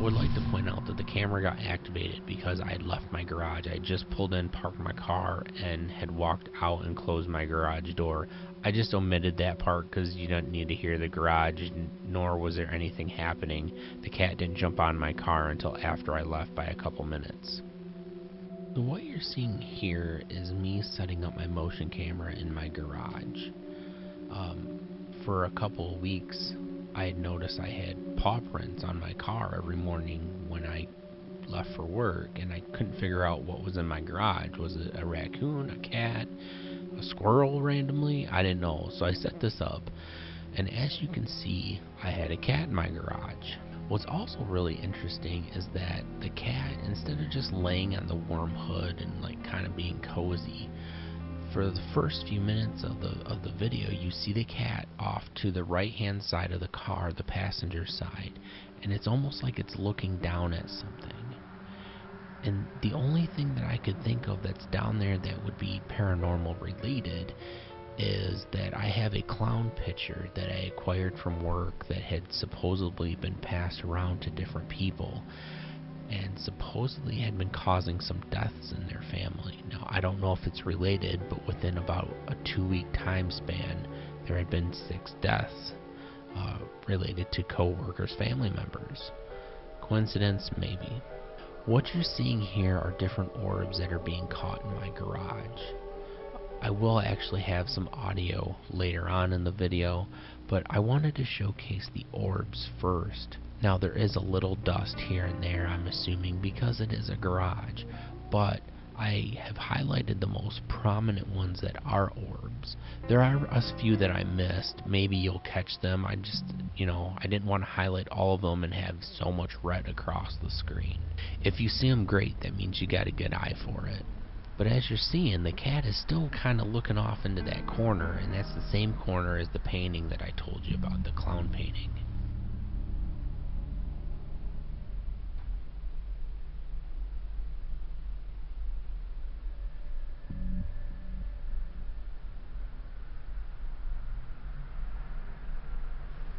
I would like to point out that the camera got activated because I had left my garage. I had just pulled in, parked my car, and had walked out and closed my garage door. I just omitted that part because you don't need to hear the garage, nor was there anything happening. The cat didn't jump on my car until after I left by a couple minutes. So what you're seeing here is me setting up my motion camera in my garage. For a couple of weeks, I had noticed I had paw prints on my car every morning when I left for work, and I couldn't figure out what was in my garage. Was it a raccoon, a cat, a squirrel randomly? I didn't know, so I set this up, and as you can see, I had a cat in my garage. What's also really interesting is that the cat, instead of just laying on the warm hood and like kind of being cozy, for the first few minutes of the video, you see the cat off to the right hand side of the car, the passenger side, and it's almost like it's looking down at something. And the only thing that I could think of that's down there that would be paranormal related is that I have a clown picture that I acquired from work that had supposedly been passed around to different people, and supposedly had been causing some deaths in their family. Now, I don't know if it's related, but within about a 2-week time span, there had been 6 deaths related to co-workers' family members. Coincidence? Maybe. What you're seeing here are different orbs that are being caught in my garage. I will actually have some audio later on in the video, but I wanted to showcase the orbs first. Now, there is a little dust here and there, I'm assuming, because it is a garage, but I have highlighted the most prominent ones that are orbs. There are a few that I missed. Maybe you'll catch them. I just, I didn't want to highlight all of them and have so much red across the screen. If you see them, great. That means you got a good eye for it. But as you're seeing, the cat is still kind of looking off into that corner, and that's the same corner as the painting that I told you about, the clown painting.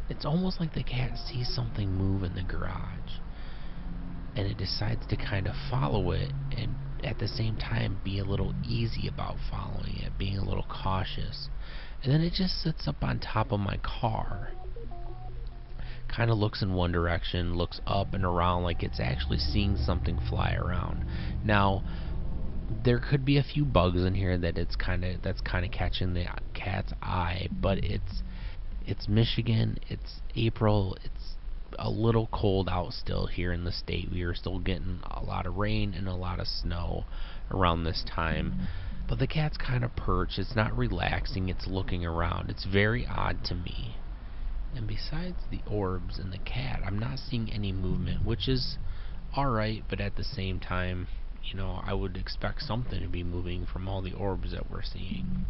It's almost like the cat sees something move in the garage, and it decides to kind of follow it, and at the same time be a little easy about following it, being a little cautious. And then it just sits up on top of my car, kind of looks in one direction, looks up and around like it's actually seeing something fly around. Now, there could be a few bugs in here that's kind of catching the cat's eye, but it's Michigan, it's April, it's a little cold out still here in the state. We are still getting a lot of rain and a lot of snow around this time. But the cat's kind of perched. It's not relaxing. It's looking around. It's very odd to me. And besides the orbs and the cat, I'm not seeing any movement, which is alright, but at the same time, I would expect something to be moving from all the orbs that we're seeing.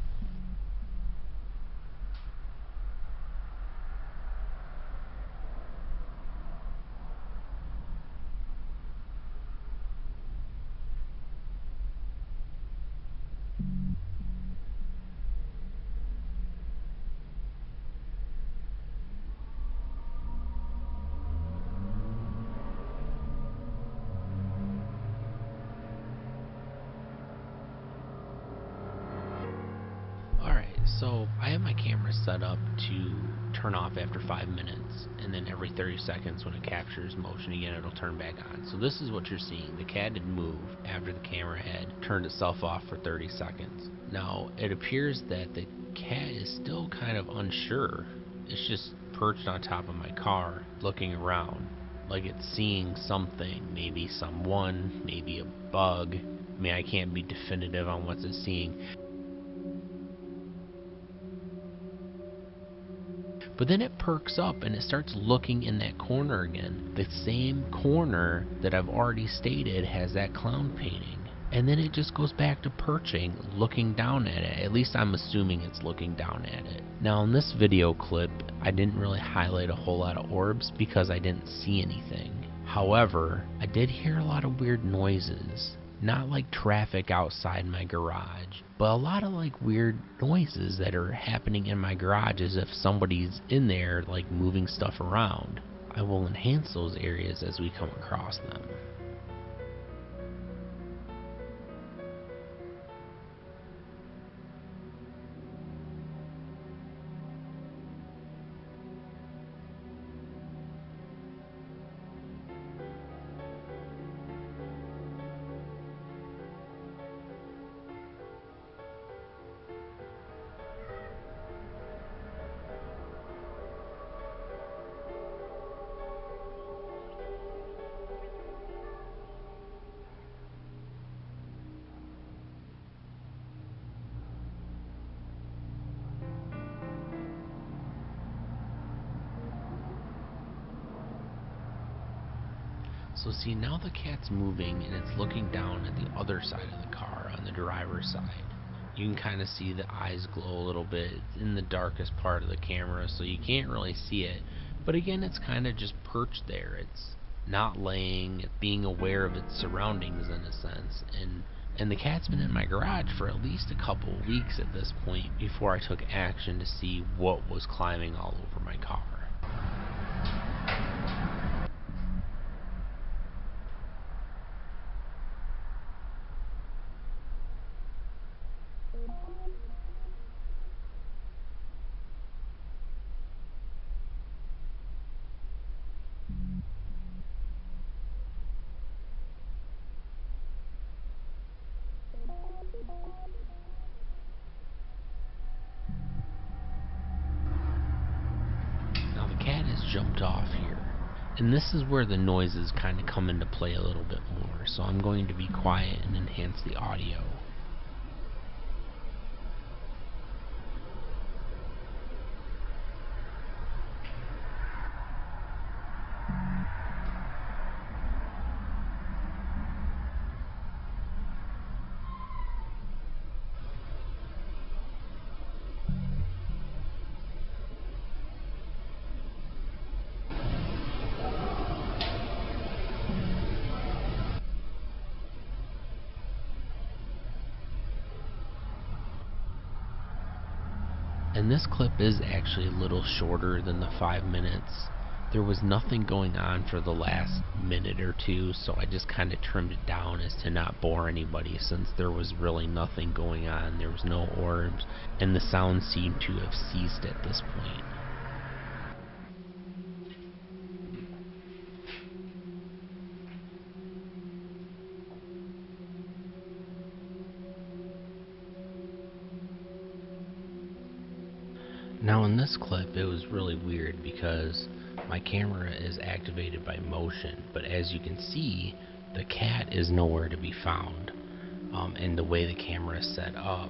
So I have my camera set up to turn off after 5 minutes, and then every 30 seconds when it captures motion again, it'll turn back on. So this is what you're seeing. The cat had moved after the camera had turned itself off for 30 seconds. Now, it appears that the cat is still kind of unsure. It's just perched on top of my car, looking around, like it's seeing something, maybe someone, maybe a bug. I mean, I can't be definitive on what it's seeing. But then it perks up and it starts looking in that corner again. The same corner that I've already stated has that clown painting. And then it just goes back to perching, looking down at it. At least I'm assuming it's looking down at it. Now in this video clip, I didn't really highlight a whole lot of orbs because I didn't see anything. However, I did hear a lot of weird noises. Not like traffic outside my garage, but a lot of like weird noises that are happening in my garage as if somebody's in there like moving stuff around. I will enhance those areas as we come across them. So see, now the cat's moving and it's looking down at the other side of the car on the driver's side. You can kind of see the eyes glow a little bit. It's in the darkest part of the camera, so you can't really see it. But again, it's kind of just perched there. It's not laying, it's being aware of its surroundings in a sense. And the cat's been in my garage for at least a couple of weeks at this point before I took action to see what was climbing all over my car. Now the cat has jumped off here, and this is where the noises kind of come into play a little bit more, so I'm going to be quiet and enhance the audio. And this clip is actually a little shorter than the 5 minutes. There was nothing going on for the last minute or two, so I just kind of trimmed it down as to not bore anybody, since there was really nothing going on. There was no orbs, and the sound seemed to have ceased at this point. Now in this clip it was really weird because my camera is activated by motion, but as you can see, the cat is nowhere to be found. And the way the camera is set up,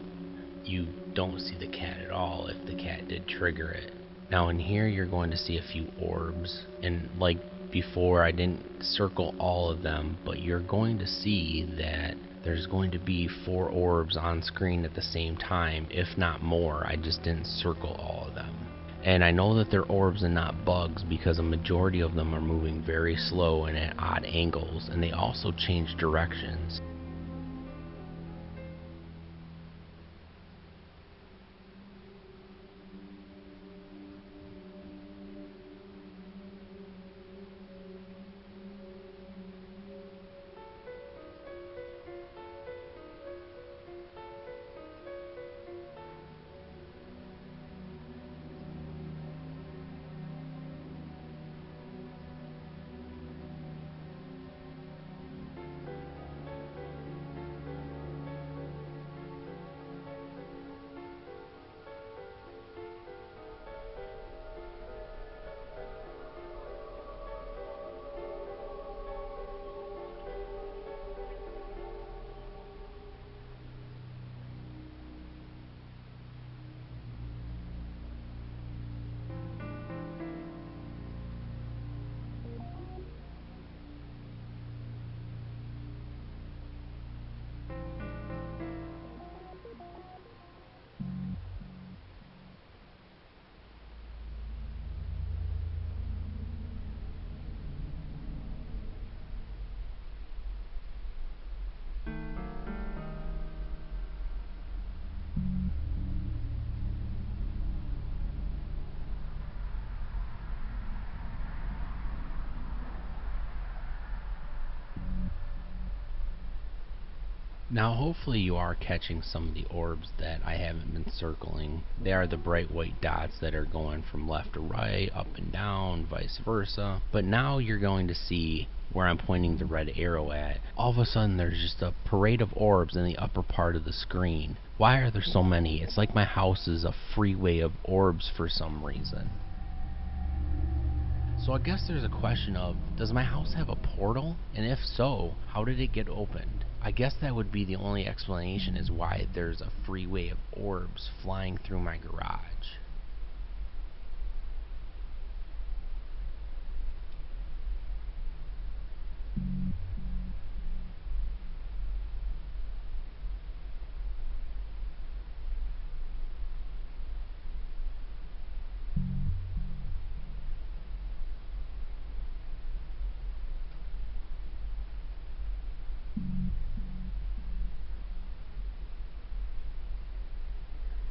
you don't see the cat at all if the cat did trigger it. Now in here you're going to see a few orbs, and like before, I didn't circle all of them, but you're going to see that there's going to be 4 orbs on screen at the same time, if not more. I just didn't circle all of them. And I know that they're orbs and not bugs because a majority of them are moving very slow and at odd angles, and they also change directions. Now hopefully you are catching some of the orbs that I haven't been circling. They are the bright white dots that are going from left to right, up and down, vice versa. But now you're going to see where I'm pointing the red arrow at. All of a sudden there's just a parade of orbs in the upper part of the screen. Why are there so many? It's like my house is a freeway of orbs for some reason. So I guess there's a question of, does my house have a portal? And if so, how did it get opened? I guess that would be the only explanation, is why there's a freeway of orbs flying through my garage.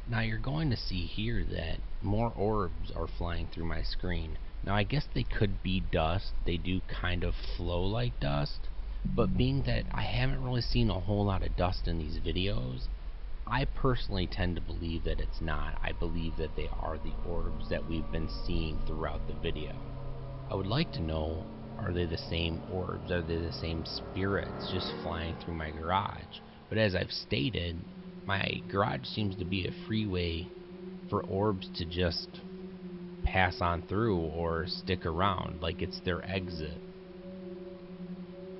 Now you're going to see here that more orbs are flying through my screen. Now I guess they could be dust. They do kind of flow like dust. But being that I haven't really seen a whole lot of dust in these videos, I personally tend to believe that it's not. I believe that they are the orbs that we've been seeing throughout the video. I would like to know, are they the same orbs? Are they the same spirits just flying through my garage? But as I've stated, my garage seems to be a freeway for orbs to just pass on through or stick around, like it's their exit.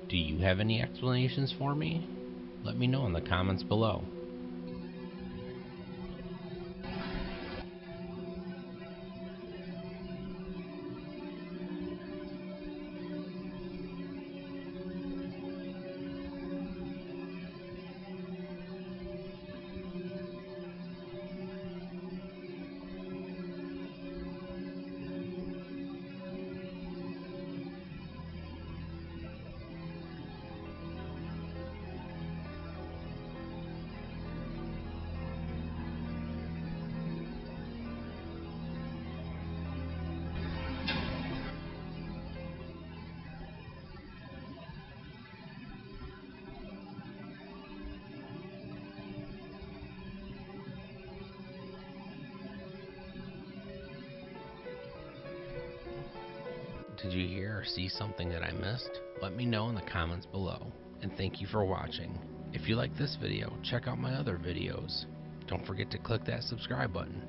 Do you have any explanations for me? Let me know in the comments below. Did you hear or see something that I missed? Let me know in the comments below. And thank you for watching. If you like this video, check out my other videos. Don't forget to click that subscribe button.